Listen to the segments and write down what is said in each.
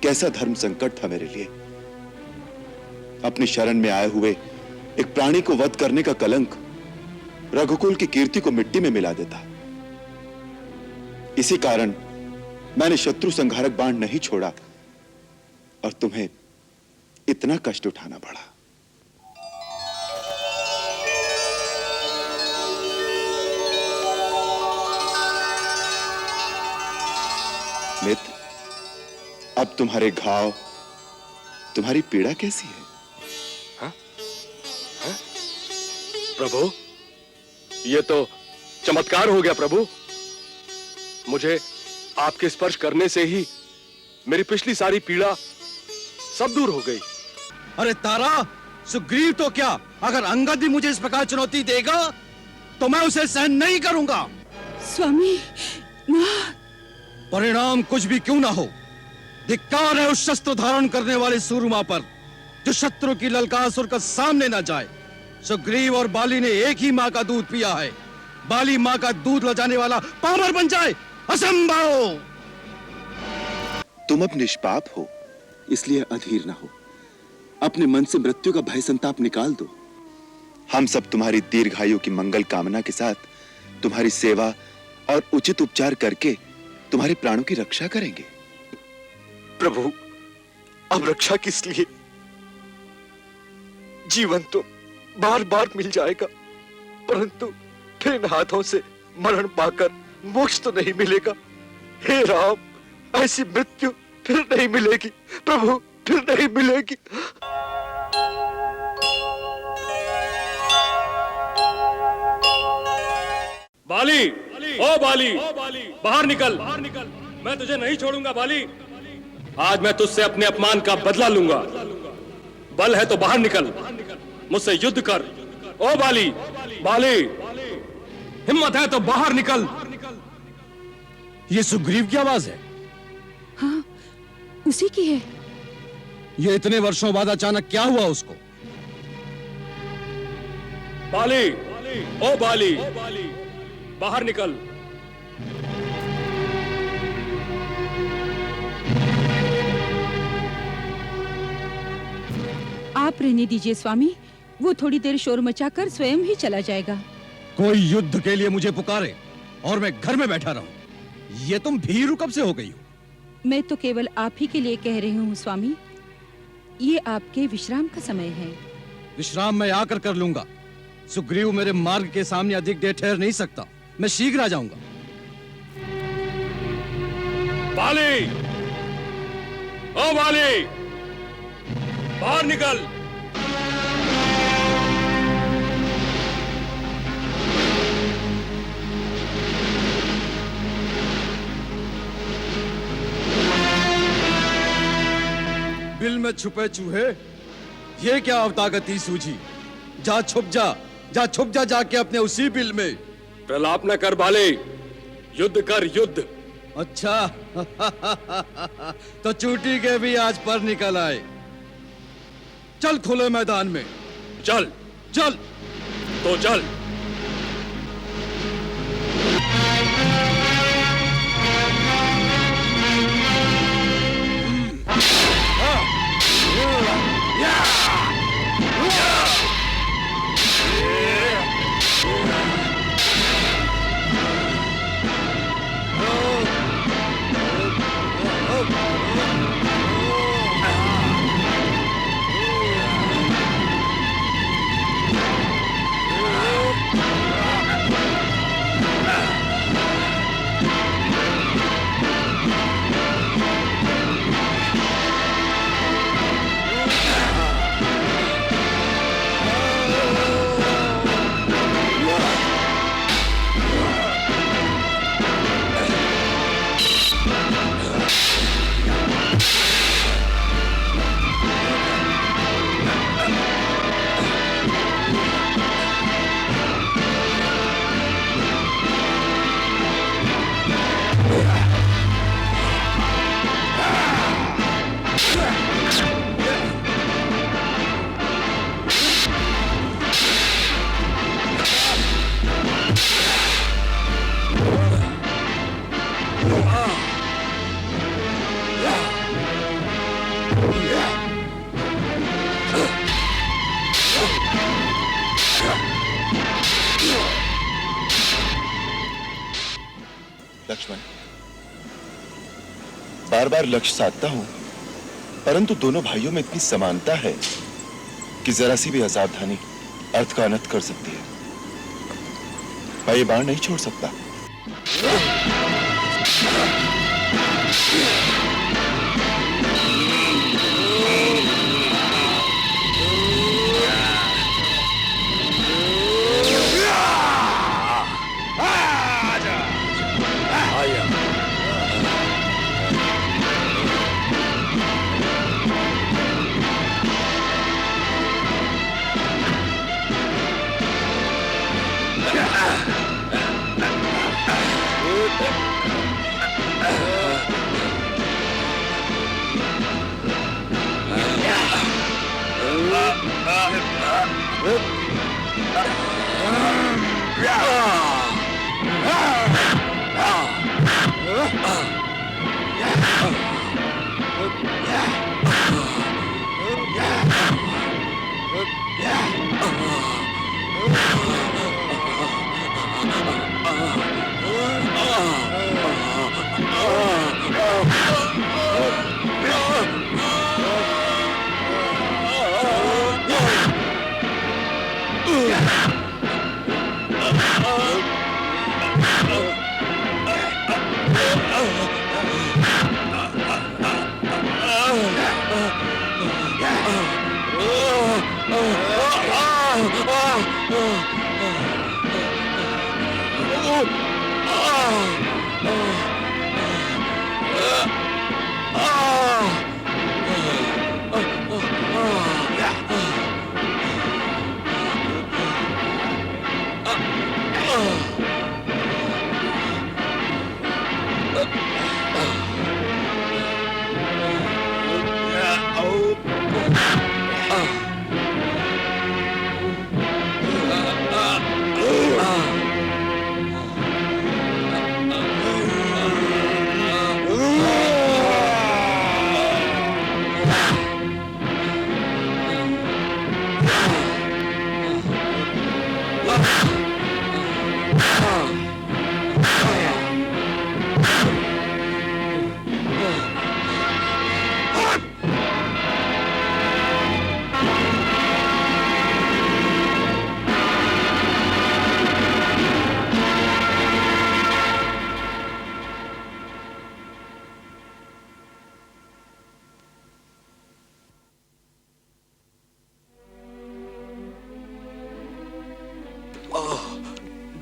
कैसा धर्म संकट था मेरे लिए। अपनी शरण में आए हुए एक प्राणी को वध करने का कलंक रघुकुल की कीर्ति को मिट्टी में मिला देता। इसी कारण मैंने शत्रु संहारक बाण नहीं छोड़ा और तुम्हें इतना कष्ट उठाना पड़ा। मित्र, अब तुम्हारे घाव, तुम्हारी पीड़ा कैसी है? हाँ? हाँ? प्रभु, ये तो चमत्कार हो गया प्रभु। मुझे आपके स्पर्श करने से ही मेरी पिछली सारी पीड़ा सब दूर हो गई। अरे तारा, सुग्रीव तो क्या, अगर अंगद भी मुझे इस प्रकार चुनौती देगा तो मैं उसे सहन नहीं करूंगा। स्वामी ना। परिणाम कुछ भी क्यों ना हो, धिक्कार है उस शस्त्र धारण करने वाले सूरमा पर जो शत्रु की ललकासुर का सामने न जाए। सुग्रीव और बाली ने एक ही मां का दूध पिया है, बाली मां का दूध ले जाने वाला पामर बन जाए, असंभव। तुम अब निष्पाप हो, इसलिए अधीर ना हो। अपने मन से मृत्यु का भय संताप निकाल दो। हम सब तुम्हारी दीर्घायु की मंगल कामना के साथ तुम्हारी सेवा और उचित उपचार करके तुम्हारे प्राणों की रक्षा करेंगे। प्रभु, अब रक्षा किस लिए? जीवन तो बार बार मिल जाएगा, परंतु फिर इन हाथों से मरण पाकर मोक्ष तो नहीं मिलेगा। हे राम, ऐसी मृत्यु फिर नहीं मिलेगी प्रभु, फिर नहीं मिलेगी। बाली, ओ बाली, बाहर निकल, मैं तुझे नहीं छोड़ूंगा बाली। आज मैं तुझसे अपने अपमान का बदला लूंगा। बल है तो बाहर निकल, मुझसे युद्ध कर। ओ बाली, बाली, हिम्मत है तो बाहर निकल। ये सुग्रीव की आवाज है। हाँ, उसी की है। ये इतने वर्षों बाद अचानक क्या हुआ उसको? बाली, ओ बाली, बाहर निकल। आप रहने दीजिए स्वामी, वो थोड़ी देर शोर मचाकर स्वयं ही चला जाएगा। कोई युद्ध के लिए मुझे पुकारे और मैं घर में बैठा रहूं, ये तुम भीरू कब से हो गई हो? मैं तो केवल आप ही के लिए कह रही हूँ स्वामी। ये आपके विश्राम का समय है। विश्राम मैं आकर कर लूंगा। सुग्रीव मेरे मार्ग के सामने अधिक देर ठहर नहीं सकता। मैं शीघ्र आ जाऊंगा। बाली, ओ बाली, बाहर निकल। बिल में छुपे चूहे, ये क्या अवतागती सूझी? जा छुप जा, जा छुप जा जाके अपने उसी बिल में। प्रलाप न कर बाले, युद्ध कर, युद्ध। अच्छा तो चूटी के भी आज पर निकल आए। चल खुले मैदान में। चल, चल तो चल। बार लक्ष्य साधता हूं, परंतु दोनों भाइयों में इतनी समानता है कि जरा सी भी असावधानी अर्थ का अनर्थ कर सकती है। मैं ये बाण नहीं छोड़ सकता।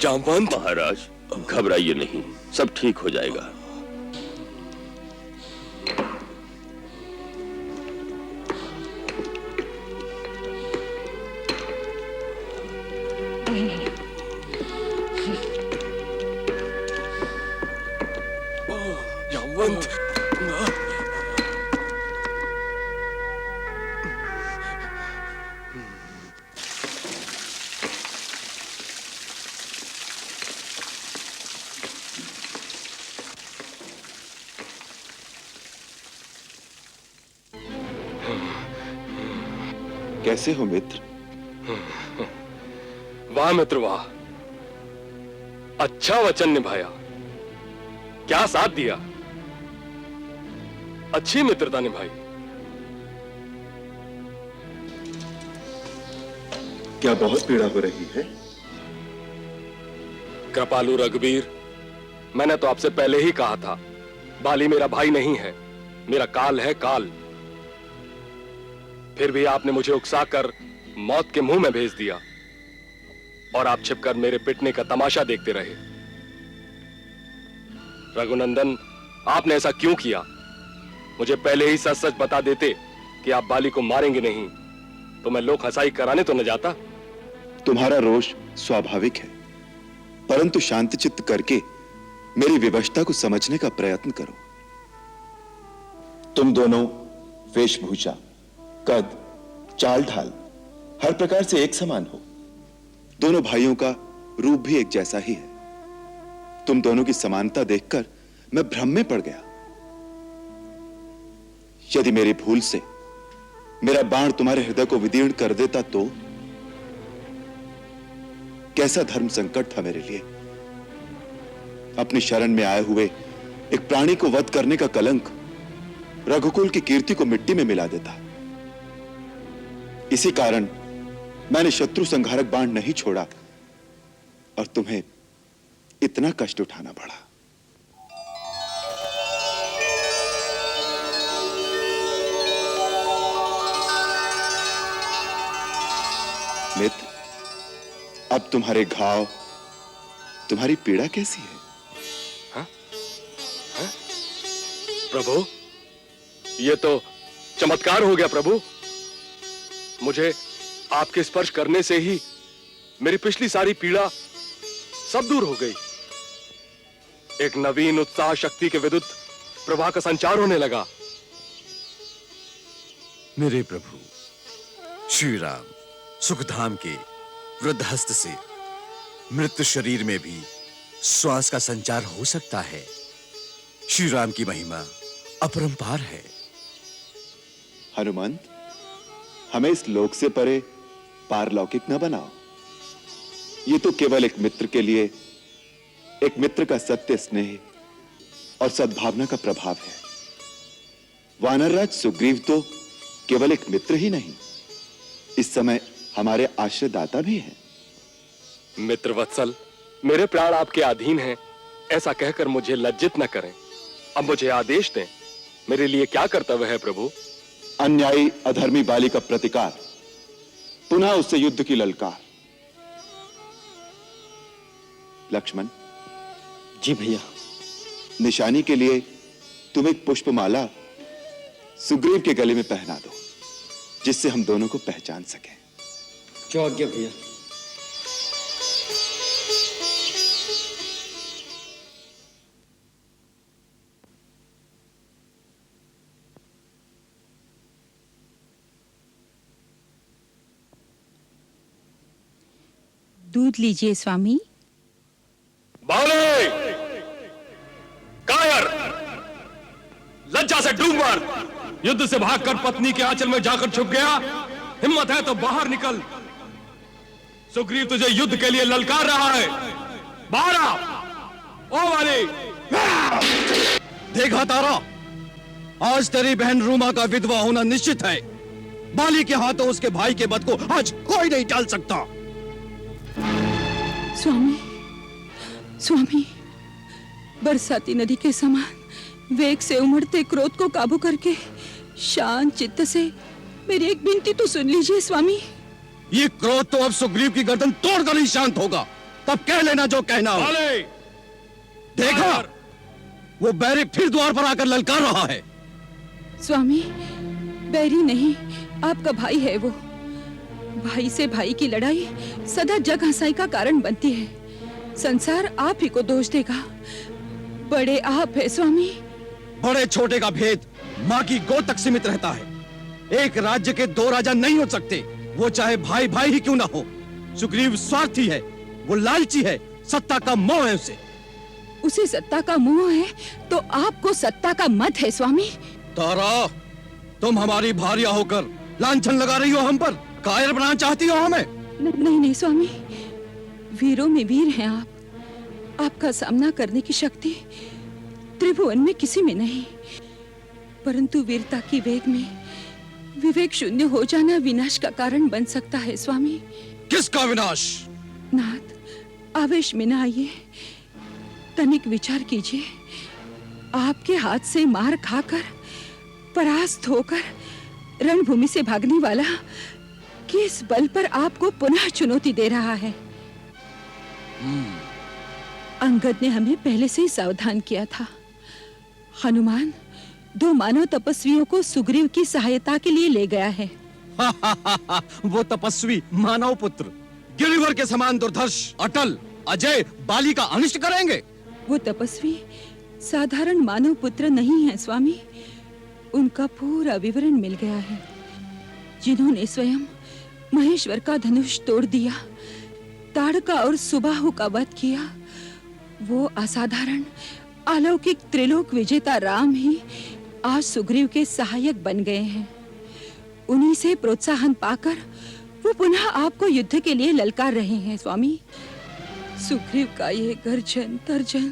जामवंत। महाराज घबराइए नहीं, सब ठीक हो जाएगा। जामवंत। कैसे हो मित्र? वाह मित्र वाह, अच्छा वचन निभाया, क्या साथ दिया, अच्छी मित्रता निभाई। क्या बहुत पीड़ा हो रही है? कृपालु रघुवीर, मैंने तो आपसे पहले ही कहा था, बाली मेरा भाई नहीं है, मेरा काल है काल। फिर भी आपने मुझे उकसाकर मौत के मुंह में भेज दिया और आप छिपकर मेरे पिटने का तमाशा देखते रहे। रघुनंदन, आपने ऐसा क्यों किया? मुझे पहले ही सच सच बता देते कि आप बाली को मारेंगे नहीं, तो मैं लोक हंसाई कराने तो न जाता। तुम्हारा रोष स्वाभाविक है, परंतु शांतचित्त करके मेरी विवशता को समझने का प्रयत्न करो। तुम दोनों वेशभूषा, कद, चाल ढाल हर प्रकार से एक समान हो। दोनों भाइयों का रूप भी एक जैसा ही है। तुम दोनों की समानता देखकर मैं भ्रम में पड़ गया। यदि मेरी भूल से मेरा बाण तुम्हारे हृदय को विदीर्ण कर देता तो कैसा धर्म संकट था मेरे लिए। अपनी शरण में आए हुए एक प्राणी को वध करने का कलंक रघुकुल की कीर्ति को मिट्टी में मिला देता। इसी कारण मैंने शत्रु संहारक बाण नहीं छोड़ा और तुम्हें इतना कष्ट उठाना पड़ा। मित्र, अब तुम्हारे घाव, तुम्हारी पीड़ा कैसी है? प्रभु, ये तो चमत्कार हो गया प्रभु। मुझे आपके स्पर्श करने से ही मेरी पिछली सारी पीड़ा सब दूर हो गई। एक नवीन उत्साह शक्ति के विद्युत प्रवाह का संचार होने लगा। मेरे प्रभु श्री राम सुखधाम के वृद्ध हस्त से मृत शरीर में भी श्वास का संचार हो सकता है। श्री राम की महिमा अपरंपार है। हनुमंत, हमें इस लोक से परे पारलौकिक न बनाओ। ये तो केवल एक मित्र के लिए, एक मित्र का सत्य स्नेह और सद्भावना का प्रभाव है। वानरराज सुग्रीव तो केवल एक मित्र ही नहीं, इस समय हमारे आश्रयदाता भी हैं। मित्र वत्सल, मेरे प्राण आपके अधीन हैं, ऐसा कहकर मुझे लज्जित न करें। अब मुझे आदेश दें, मेरे लिए क्या कर्तव्य है प्रभु? अन्यायी अधर्मी बाली का प्रतिकार, पुनः उससे युद्ध की ललकार। लक्ष्मण जी भैया। निशानी के लिए तुम एक पुष्पमाला सुग्रीव के गले में पहना दो, जिससे हम दोनों को पहचान सकें। जो आज्ञा भैया। दूध लीजिए स्वामी। बाले! कायर! लज्जा से डूब मर! युद्ध से भागकर पत्नी के आंचल में जाकर छुप गया। हिम्मत है तो बाहर निकल। सुग्रीव तुझे युद्ध के लिए ललकार रहा है। बाहर आ! ओ वाली! देखा तारा, आज तेरी बहन रूमा का विधवा होना निश्चित है। बाली के हाथों उसके भाई के वध को आज कोई नहीं टाल सकता। स्वामी, स्वामी, बरसाती नदी के समान वेग से उमड़ते क्रोध को काबू करके शांत चित्त से मेरी एक विनती तो सुन लीजिए स्वामी। ये क्रोध तो अब सुग्रीव की गर्दन तोड़कर ही शांत होगा, तब कह लेना जो कहना हो। देखा, वो बैरी फिर द्वार पर आकर ललकार रहा है। स्वामी, बैरी नहीं, आपका भाई है वो। भाई से भाई की लड़ाई सदा जग हंसाई का कारण बनती है। संसार आप ही को दोष देगा। बड़े आप है स्वामी। बड़े छोटे का भेद माँ की गोद तक सीमित रहता है। एक राज्य के दो राजा नहीं हो सकते, वो चाहे भाई भाई ही क्यों ना हो। सुग्रीव स्वार्थी है, वो लालची है, सत्ता का मोह है उसे। उसे सत्ता का मोह है तो आपको सत्ता का मत है स्वामी। तारा, तुम हमारी भार्या होकर लांछन लगा रही हो हम पर, कायर बनाना चाहती हो हमें। नहीं नहीं स्वामी, वीरों में वीर हैं आप। आपका सामना करने की शक्ति त्रिभुवन में किसी में नहीं, परंतु वीरता की वेग में विवेक शून्य हो जाना विनाश का कारण बन सकता है स्वामी। किसका विनाश? नाथ, आवेश में न आइए, तनिक विचार कीजिए। आपके हाथ से मार खाकर परास्त होकर रणभूमि से भागने वाला किस बल पर आपको पुनः चुनौती दे रहा है? अंगद ने हमें पहले से ही सावधान किया था। हनुमान दो मानव तपस्वियों को सुग्रीव की सहायता के लिए ले गया है। वो तपस्वी मानव पुत्र गिरिवर के समान दुर्धर्ष, अटल, अजय बाली का अनिष्ट करेंगे। वो तपस्वी साधारण मानव पुत्र नहीं है स्वामी। उनका पूरा विवरण मिल गया है। जिन्होंने स्वयं महेश्वर का धनुष तोड़ दिया, ताड़का और सुबाहु का वध किया, वो असाधारण अलौकिक त्रिलोक विजेता राम ही आज सुग्रीव के सहायक बन गए हैं। उन्हीं से प्रोत्साहन पाकर वो पुनः आपको युद्ध के लिए ललकार रहे हैं स्वामी। सुग्रीव का ये गर्जन तर्जन,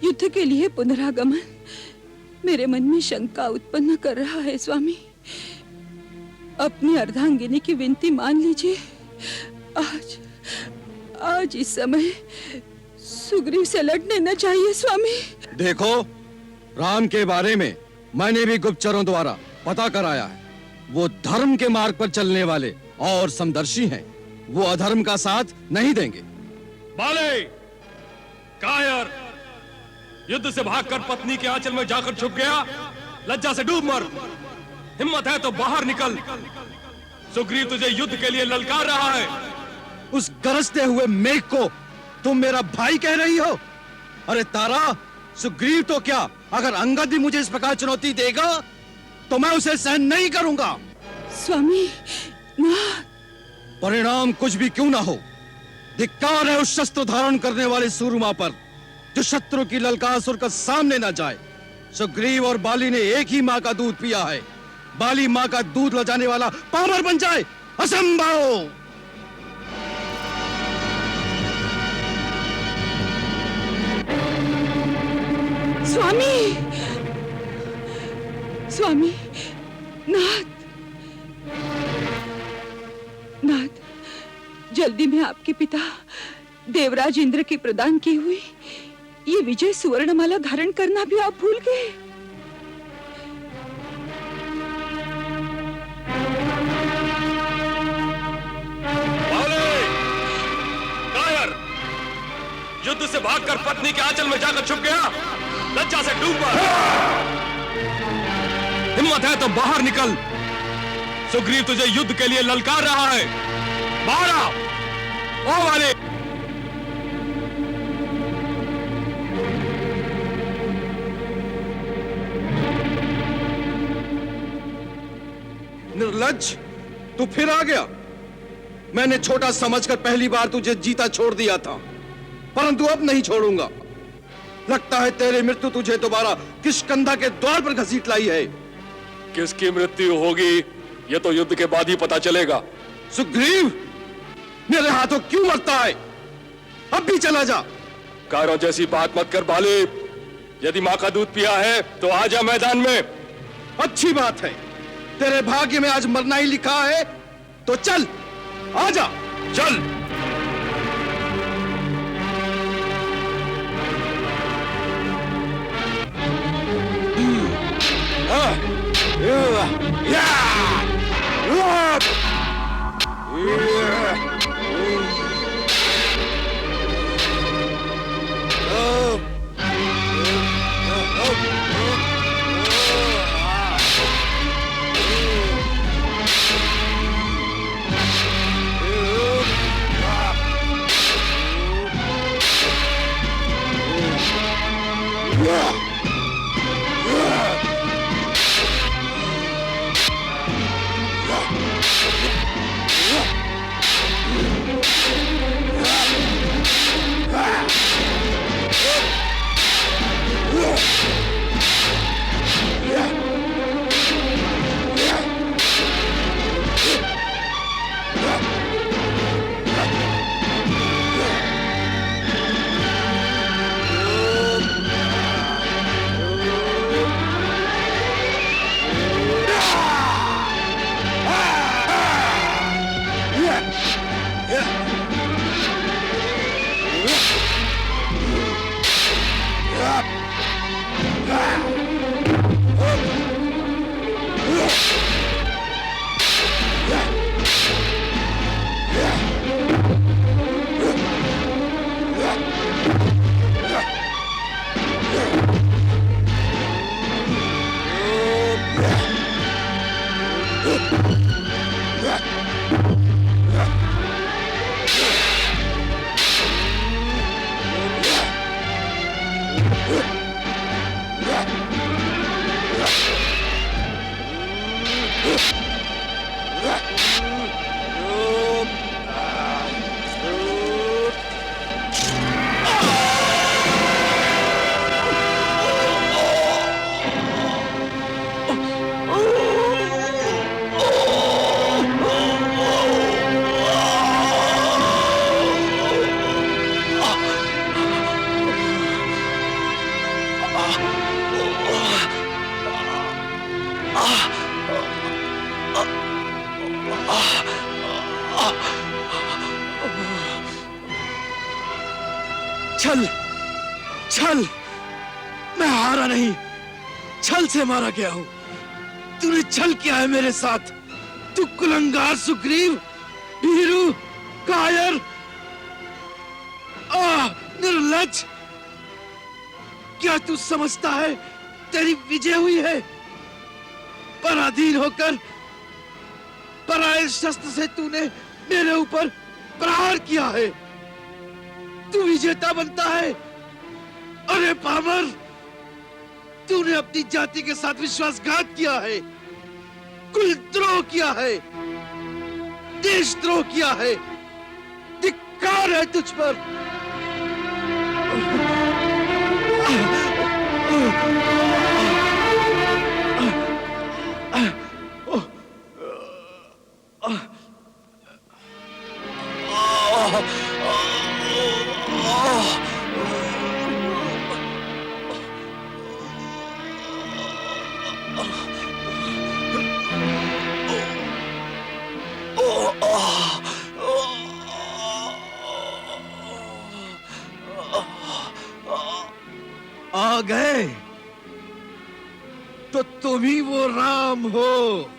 युद्ध के लिए पुनरागमन मेरे मन में शंका उत्पन्न कर रहा है स्वामी। अपनी अर्धांगिनी की विनती मान लीजिए। आज इस समय सुग्रीव से लड़ने न चाहिए स्वामी। देखो, राम के बारे में मैंने भी गुप्तचरों द्वारा पता कराया है। वो धर्म के मार्ग पर चलने वाले और समदर्शी हैं। वो अधर्म का साथ नहीं देंगे। बाले, कायर, युद्ध से भागकर पत्नी के आंचल में जाकर छुप गया। लज्जा से डूब मर। हिम्मत है तो बाहर निकल। सुग्रीव तुझे युद्ध के लिए ललकार रहा है। उस गरजते हुए मेघ को तुम मेरा भाई कह रही हो? अरे तारा, सुग्रीव तो क्या, अगर अंगद भी मुझे इस प्रकार चुनौती देगा तो मैं उसे सहन नहीं करूंगा। स्वामी ना। परिणाम कुछ भी क्यों ना हो, धिक्कार है उस शस्त्र धारण करने वाले सूरमा पर जो शत्रु की ललकासुर का सामने न जाए। सुग्रीव और बाली ने एक ही माँ का दूध पिया है। बाली माँ का दूध ले जाने वाला पामर बन जाए, असंभव। स्वामी, स्वामी, नाथ, नाथ, जल्दी में आपके पिता देवराज इंद्र की प्रदान की हुई ये विजय सुवर्णमाला धारण करना भी आप भूल गए। कायर, युद्ध से भागकर पत्नी के आंचल में जाकर छुप गया। लज्जा से डूब मर। हिम्मत है तो बाहर निकल। सुग्रीव तुझे युद्ध के लिए ललकार रहा है। बाहर आ। ओ वाले, निर्लज्ज, तू फिर आ गया। मैंने छोटा समझकर पहली बार तुझे जीता छोड़ दिया था, परंतु अब नहीं छोड़ूंगा। लगता है तेरी मृत्यु तुझे दोबारा किष्किंधा के द्वार पर घसीट लाई है। किसकी मृत्यु होगी ये तो युद्ध के बाद ही पता चलेगा। सुग्रीव, मेरे हाथों क्यों मरता है? अब भी चला जा। कायरों जैसी बात मत कर बाले। यदि मां का दूध पिया है तो आ जा मैदान में। अच्छी बात है, तेरे भाग्य में आज मरना ही लिखा है, तो चल, आजा। चल। छल छल, मैं हारा नहीं, छल से मारा गया हूं। तूने छल किया है मेरे साथ। तू कुलंगार सुग्रीव, भीरू, कायर, निर्लज्ज। क्या तू समझता है तेरी विजय हुई है? पराधीन होकर पराये शस्त्र से तूने मेरे ऊपर प्रहार किया है। तू विजेता बनता है। अरे पामर, तूने अपनी जाति के साथ विश्वासघात किया है, कुलद्रोह किया है, देशद्रोह किया है। धिक्कार है तुझ पर। आ गए तो तुम ही वो राम हो,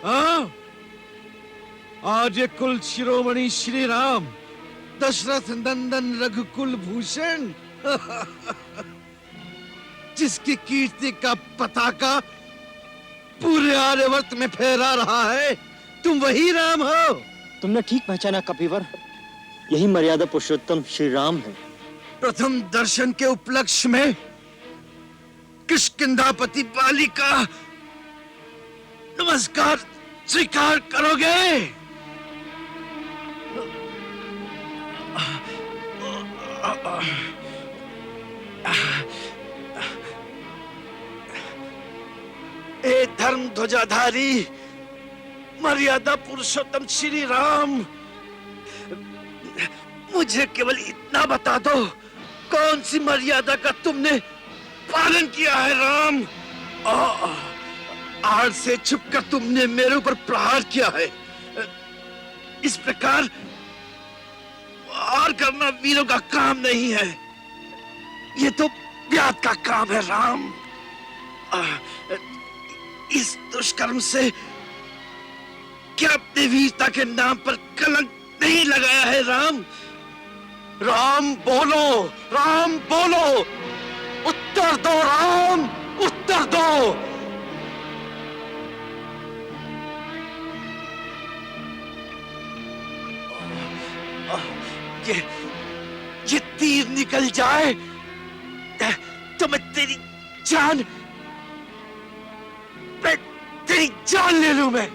हाँ? आज ये कुल शिरोमणि श्री राम, दशरथ नंदन रघुकुल भूषण जिसकी कीर्ति का पताका पूरे आर्यवर्त में फहरा रहा है, तुम वही राम हो। तुमने ठीक पहचाना कपिवर, यही मर्यादा पुरुषोत्तम श्री राम है। प्रथम दर्शन के उपलक्ष्य में किष्किंधापति बाली का नमस्कार स्वीकार करोगे? ए धर्म ध्वजाधारी मर्यादा पुरुषोत्तम श्री राम, मुझे केवल इतना बता दो, कौन सी मर्यादा का तुमने पालन किया है राम? आड़ से छुपकर तुमने मेरे ऊपर प्रहार किया है। इस प्रकार वार करना वीरों का काम नहीं है, ये तो व्याध का काम है राम। इस दुष्कर्म से क्या अपने वीरता के नाम पर कलंक नहीं लगाया है राम? राम बोलो, राम बोलो, उत्तर दो राम, उत्तर दो। ये तीर निकल जाए तो मैं तेरी जान ले लूं मैं।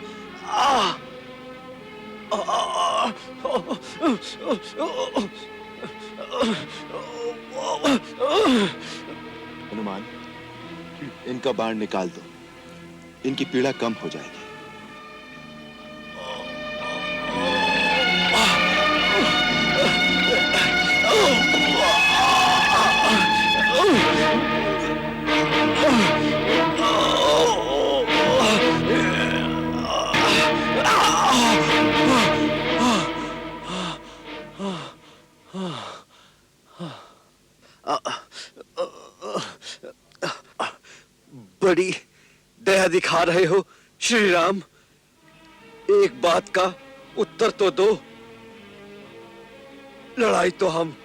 हनुमान, इनका बाण निकाल दो, इनकी पीड़ा कम हो जाएगी। बड़ी दया दिखा रहे हो श्री राम। एक बात का उत्तर तो दो, लड़ाई तो हम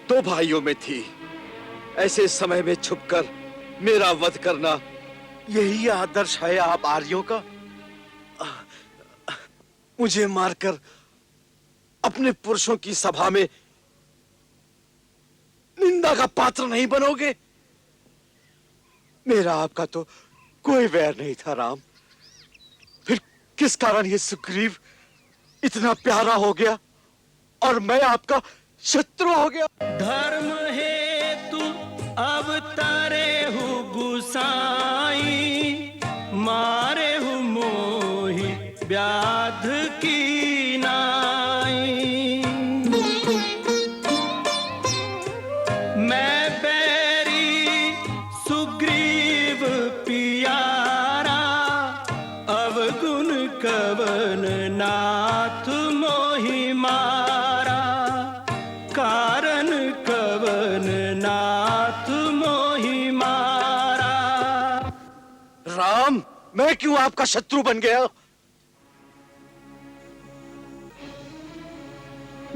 दो भाइयों में थी, ऐसे समय में छुपकर मेरा वध करना, यही आदर्श है आप आर्यों का? मुझे मारकर अपने पुरुषों की सभा में निंदा का पात्र नहीं बनोगे? मेरा आपका तो कोई वैर नहीं था राम, फिर किस कारण ये सुग्रीव इतना प्यारा हो गया और मैं आपका शत्रु हो गया? धर्म हेतु अवतारे हूँ गुसाई, मारे हूँ मोहि व्याध की नाई। मैं बैरी सुग्रीव पियारा, अवगुण कवन नाथ मोहि मारा। कारण कवन क्यों आपका शत्रु बन गया?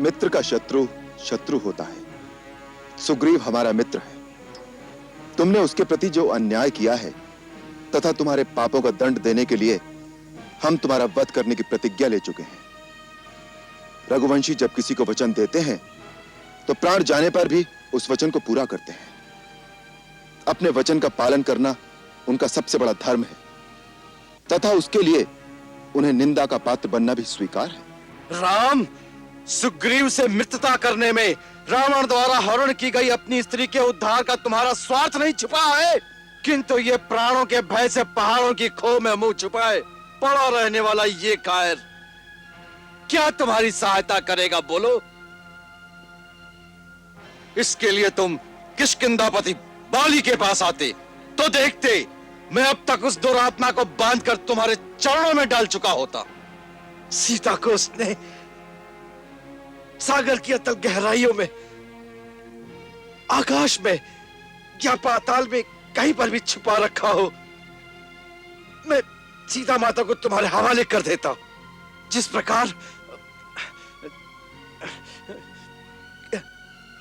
मित्र का शत्रु शत्रु होता है। सुग्रीव हमारा मित्र है। तुमने उसके प्रति जो अन्याय किया है तथा तुम्हारे पापों का दंड देने के लिए हम तुम्हारा वध करने की प्रतिज्ञा ले चुके हैं। रघुवंशी जब किसी को वचन देते हैं तो प्राण जाने पर भी उस वचन को पूरा करते हैं। अपने वचन का पालन करना उनका सबसे बड़ा धर्म है तथा उसके लिए उन्हें निंदा का पात्र बनना भी स्वीकार है। राम, सुग्रीव से मित्रता करने में रावण द्वारा हरण की गई अपनी स्त्री के उद्धार का तुम्हारा स्वार्थ नहीं छिपा है, किंतु ये प्राणों के भय से पहाड़ों की खो में मुंह छुपाए पड़ा रहने वाला ये कायर क्या तुम्हारी सहायता करेगा? बोलो। इसके लिए तुम किष्किंधापति बाली के पास आते तो देखते मैं अब तक उस दुरात्मा को बांधकर तुम्हारे चरणों में डाल चुका होता। सीता को उसने सागर की अतल गहराइयों में, आकाश में या पाताल में कहीं पर भी छुपा रखा हो, मैं सीता माता को तुम्हारे हवाले कर देता। जिस प्रकार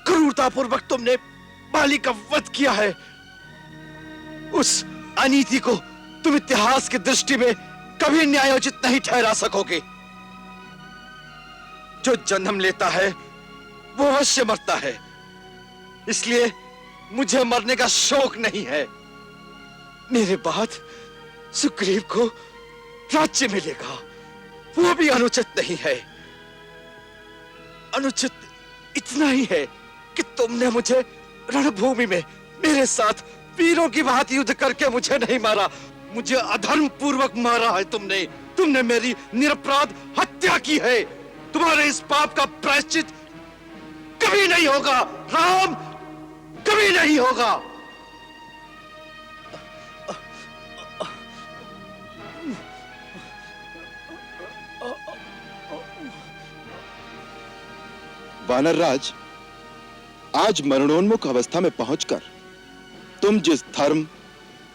क्रूरतापूर्वक तुमने बाली का वध किया है, उस अनीति को तुम इतिहास की दृष्टि में कभी न्यायोचित नहीं ठहरा सकोगे। जो जन्म लेता है वो अवश्य मरता है, इसलिए मुझे मरने का शौक नहीं है। मेरे बाद सुग्रीव को राज्य मिलेगा, वो भी अनुचित नहीं है। अनुचित इतना ही है कि तुमने मुझे रणभूमि में मेरे साथ वीरों की भांति युद्ध करके मुझे नहीं मारा, मुझे अधर्म पूर्वक मारा है तुमने। तुमने मेरी निरपराध हत्या की है। तुम्हारे इस पाप का प्रायश्चित कभी नहीं होगा राम, कभी नहीं होगा। वानरराज, आज मरणोन्मुख अवस्था में पहुंचकर तुम जिस धर्म,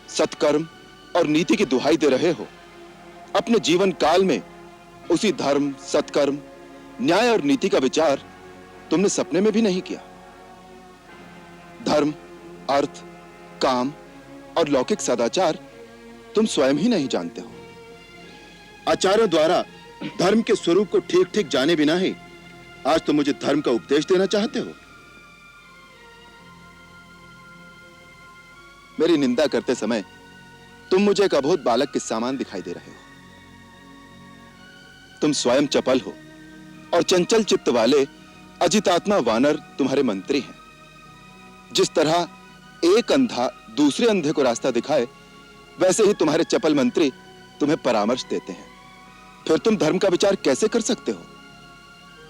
सत्कर्म और नीति की दुहाई दे रहे हो, अपने जीवन काल में उसी धर्म, सत्कर्म, न्याय और नीति का विचार तुमने सपने में भी नहीं किया। धर्म, अर्थ, काम और लौकिक सदाचार तुम स्वयं ही नहीं जानते हो। आचार्यों द्वारा धर्म के स्वरूप को ठीक ठीक जाने बिना ही आज तुम मुझे धर्म का उपदेश देना चाहते हो। मेरी निंदा करते समय तुम मुझे एक अबोध बालक के समान दिखाई दे रहे हो। तुम स्वयं चपल हो और चंचल चित्त वाले अजितात्मा वानर तुम्हारे मंत्री हैं। जिस तरह एक अंधा दूसरे अंधे को रास्ता दिखाए, वैसे ही तुम्हारे चपल मंत्री तुम्हें परामर्श देते हैं। फिर तुम धर्म का विचार कैसे कर सकते हो?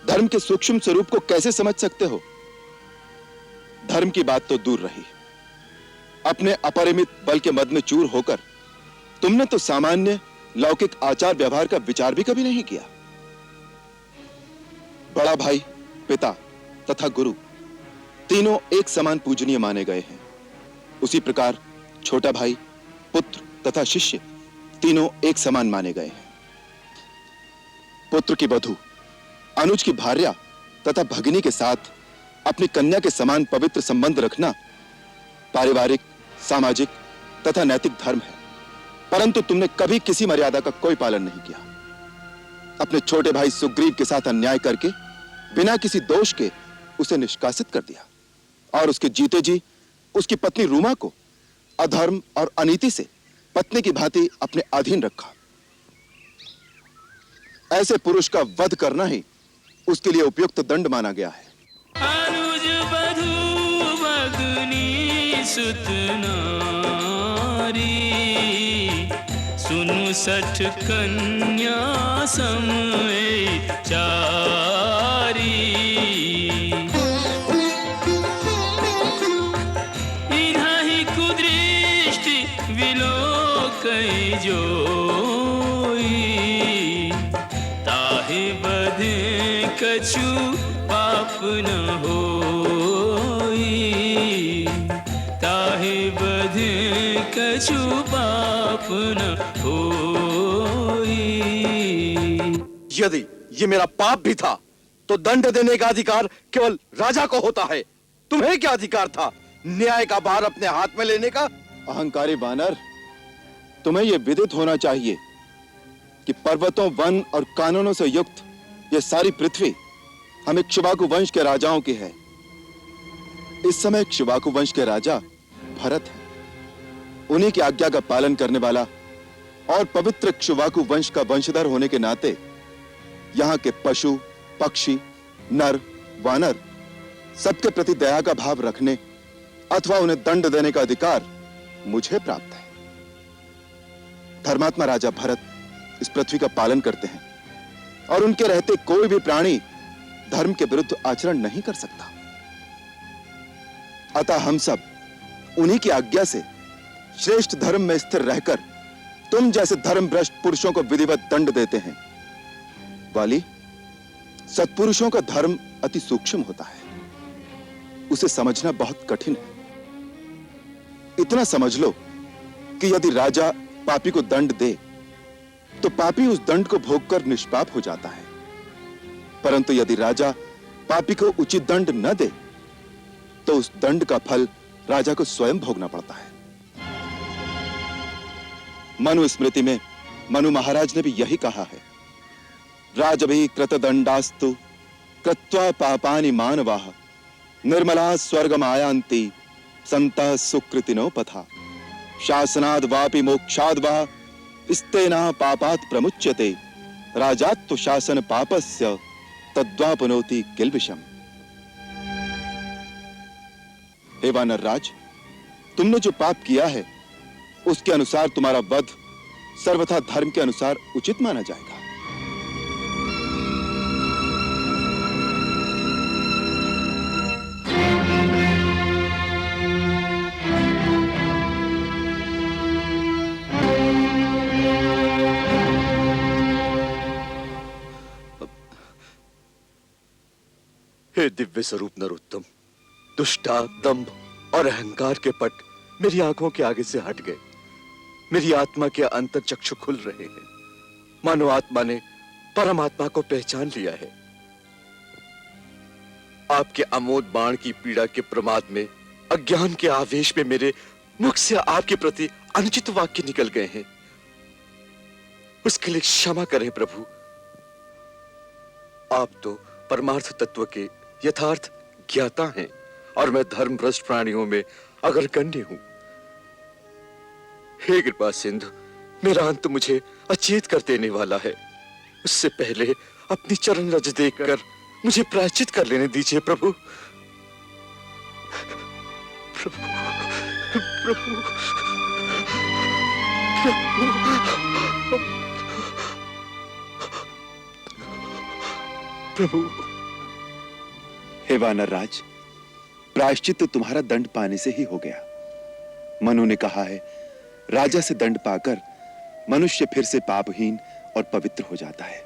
धर्म के सूक्ष्म स्वरूप को कैसे समझ सकते हो? धर्म की बात तो दूर रही, अपने अपरिमित बल के मद में चूर होकर तुमने तो सामान्य लौकिक आचार व्यवहार का विचार भी कभी नहीं किया। बड़ा भाई, पिता तथा गुरु तीनों एक समान पूजनीय माने गए हैं। उसी प्रकार छोटा भाई, पुत्र तथा शिष्य तीनों एक समान माने गए हैं। पुत्र की वधू, अनुज की भार्या तथा भगिनी के साथ अपनी कन्या के समान पवित्र संबंध रखना पारिवारिक, सामाजिक तथा नैतिक धर्म है, परंतु तुमने कभी किसी मर्यादा का कोई पालन नहीं किया। अपने छोटे भाई सुग्रीव के साथ अन्याय करके बिना किसी दोष के उसे निष्कासित कर दिया और उसके जीते जी उसकी पत्नी रूमा को अधर्म और अनीति से पत्नी की भांति अपने अधीन रखा। ऐसे पुरुष का वध करना ही उसके लिए उपयुक्त दंड माना गया है। अनुज बधू भगनी सुत नारी, सुनु सठ कन्या समय चारी। इन्हीं कुदृष्टि विलोकई जोई, ताहि बधे कछु पाप न होई, ताहि बधे कछु पाप न होई। यदि ये मेरा पाप भी था तो दंड देने का अधिकार केवल राजा को होता है। तुम्हें क्या अधिकार था न्याय का भार अपने हाथ में लेने का? अहंकारी वानर, तुम्हें यह विदित होना चाहिए कि पर्वतों, वन और कानूनों से युक्त यह सारी पृथ्वी हम इक्ष्वाकु वंश के राजाओं की है। इस समय इक्ष्वाकु वंश के राजा भरत है। उन्हीं की आज्ञा का पालन करने वाला और पवित्र इक्ष्वाकु वंश का वंशधर होने के नाते यहाँ के पशु, पक्षी, नर, वानर सबके प्रति दया का भाव रखने अथवा उन्हें दंड देने का अधिकार मुझे प्राप्त है। धर्मात्मा राजा भरत इस पृथ्वी का पालन करते हैं और उनके रहते कोई भी प्राणी धर्म के विरुद्ध आचरण नहीं कर सकता। अतः हम सब उन्हीं की आज्ञा से श्रेष्ठ धर्म में स्थिर रहकर तुम जैसे धर्मभ्रष्ट पुरुषों को विधिवत दंड देते हैं। वाली, सत्पुरुषों का धर्म अति सूक्ष्म होता है, उसे समझना बहुत कठिन है। इतना समझ लो कि यदि राजा पापी को दंड दे तो पापी उस दंड को भोगकर निष्पाप हो जाता है, परंतु यदि राजा पापी को उचित दंड न दे तो उस दंड का फल राजा को स्वयं भोगना पड़ता है। मनु स्मृति में मनु महाराज ने भी यही कहा है, राजभी कृतदंडास्तु कृत्वा पापानि मानवाः निर्मला स्वर्गमायान्ति संतः सुकृतिनो पथा शासनाद् वापि मोक्षाद् वा स्तेना पापात् प्रमुच्यते राजात्तु शासन पापस्य तद्वापनोति किल्बिषम्। हे वानर राज, तुमने जो पाप किया है उसके अनुसार तुम्हारा वध सर्वथा धर्म के अनुसार उचित माना जाएगा। हे दिव्य स्वरूप नरोत्तम, दुष्टा, दंभ और अहंकार के पट मेरी आंखों के आगे से हट गए। मेरी आत्मा के अंतर चक्षु खुल रहे हैं। मानो आत्मा ने परमात्मा को पहचान लिया है। आपके अमोद बाण की पीड़ा के प्रमाद में, अज्ञान के आवेश में मेरे मुख से आपके प्रति अनुचित वाक्य निकल गए हैं। उसके लिए क्षमा करें प्रभु। आप तो परमार्थ तत्व के यथार्थ ज्ञाता हैं और मैं धर्म भ्रष्ट प्राणियों में अग्रगण्य हूं। हे कृपा सिंधु, मेरा अंत मुझे अचेत कर देने वाला है। उससे पहले अपनी चरण रज देखकर मुझे प्रायश्चित कर लेने दीजिए प्रभु। प्रभु, प्रभु, प्रभु। हे वानर राज, प्रायश्चित तो तुम्हारा दंड पाने से ही हो गया। मनु ने कहा है, राजा से दंड पाकर मनुष्य फिर से पापहीन और पवित्र हो जाता है।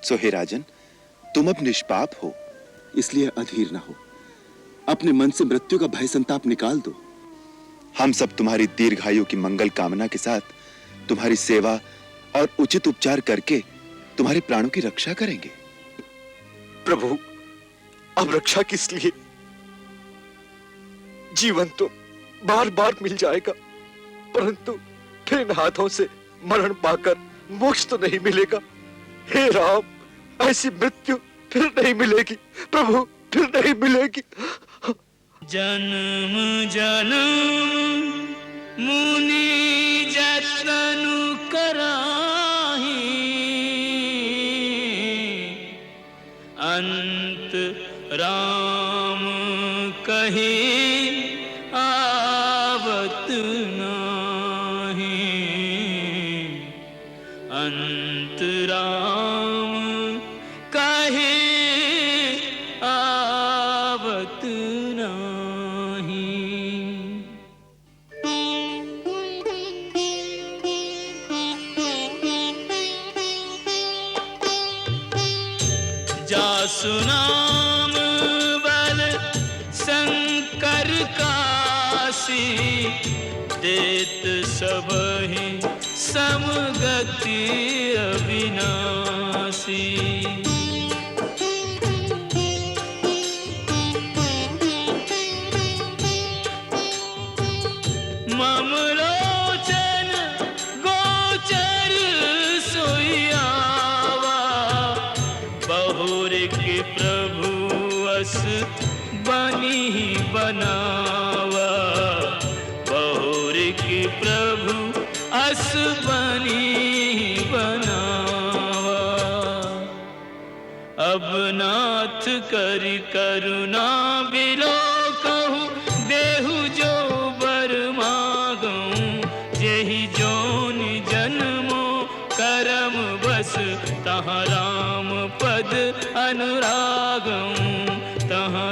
सो हे राजन, तुम अब निष्पाप हो, इसलिए अधीर न हो। अपने मन से मृत्यु का भय संताप निकाल दो। हम सब तुम्हारी दीर्घायु की मंगल कामना के साथ तुम्हारी सेवा और उचित उपचार करके तुम्हारे प्राणों की रक्षा करेंगे। प्रभु, अब रक्षा किस लिए? जीवन तो बार बार मिल जाएगा, परंतु फिर इन हाथों से मरण पाकर मोक्ष तो नहीं मिलेगा। हे राम, ऐसी मृत्यु फिर नहीं मिलेगी प्रभु, फिर नहीं मिलेगी। जन्म जन्म मुनि जतन कराहि अंत राम कहे आवत नाही। अंत राम कहे आवत नाही। जासु नाम बल शंकर काशी देत सबहि समगति अविनाशी। बसी ममलोचन गोचर सोयावा बहुर के प्रभु अस बनी बनावा बहुर के प्रभु अस बनी बनावा अब नाथ कर करुणा बिलो कहूँ देहु जो बर मागूं जेहि जोन जन्मो करम बस तहाँ राम पद अनुरागं तहाँ